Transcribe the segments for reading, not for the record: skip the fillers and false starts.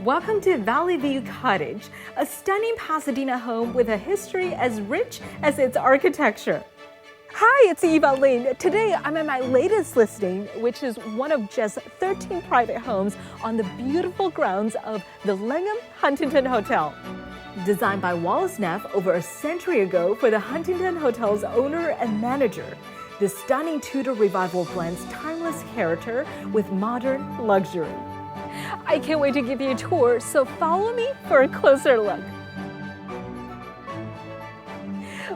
Welcome to Valley View Cottage, a stunning Pasadena home with a history as rich as its architecture. Hi, it's Eva Lin. Today I'm at my latest listing, which is one of just 13 private homes on the beautiful grounds of the Huntington Hotel. Designed by Wallace Neff over a century ago for the Huntington Hotel's owner and manager, the stunning Tudor Revival blends timeless character with modern luxury. I can't wait to give you a tour, so follow me for a closer look.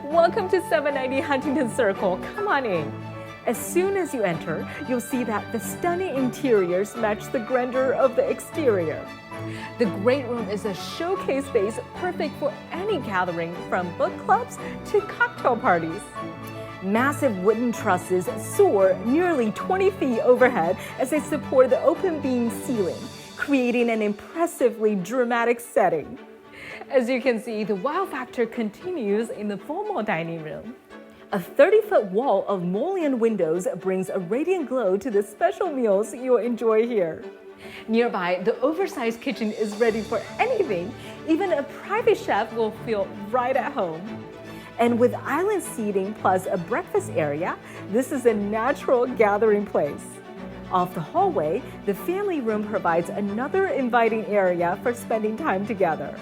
Welcome to 790 Huntington Circle. Come on in. As soon as you enter, you'll see that the stunning interiors match the grandeur of the exterior. The great room is a showcase space perfect for any gathering, from book clubs to cocktail parties. Massive wooden trusses soar nearly 20 feet overhead as they support the open beam ceiling, creating an impressively dramatic setting. As you can see, the wow factor continues in the formal dining room. A 30-foot wall of mullion windows brings a radiant glow to the special meals you'll enjoy here. Nearby, the oversized kitchen is ready for anything. Even a private chef will feel right at home. And with island seating plus a breakfast area, this is a natural gathering place. Off the hallway, the family room provides another inviting area for spending time together.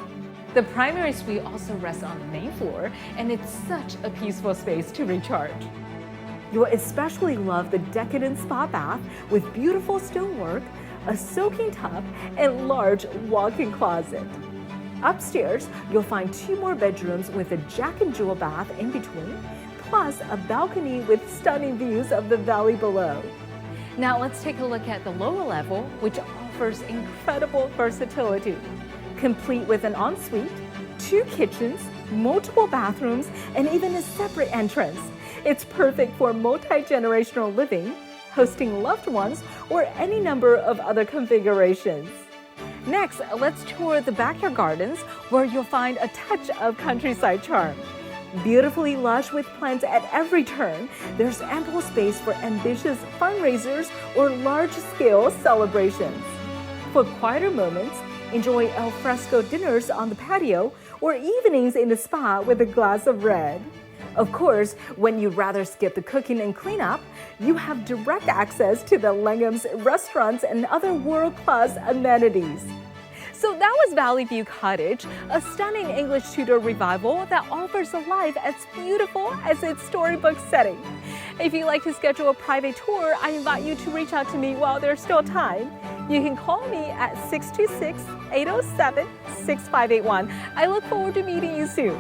The primary suite also rests on the main floor, and it's such a peaceful space to recharge. You'll especially love the decadent spa bath with beautiful stonework, a soaking tub, and large walk-in closet. Upstairs, you'll find 2 more bedrooms with a Jack and Jewel bath in between, plus a balcony with stunning views of the valley below. Now let's take a look at the lower level, which offers incredible versatility. Complete with an ensuite, 2 kitchens, multiple bathrooms, and even a separate entrance. It's perfect for multi-generational living, hosting loved ones, or any number of other configurations. Next, let's tour the backyard gardens, where you'll find a touch of countryside charm. Beautifully lush with plants at every turn, there's ample space for ambitious fundraisers or large-scale celebrations. For quieter moments, enjoy al fresco dinners on the patio or evenings in the spa with a glass of red. Of course, when you'd rather skip the cooking and cleanup, you have direct access to the Langham's restaurants and other world-class amenities. So that was Valley View Cottage, a stunning English Tudor Revival that offers a life as beautiful as its storybook setting. If you'd like to schedule a private tour, I invite you to reach out to me while there's still time. You can call me at 626-807-6581. I look forward to meeting you soon.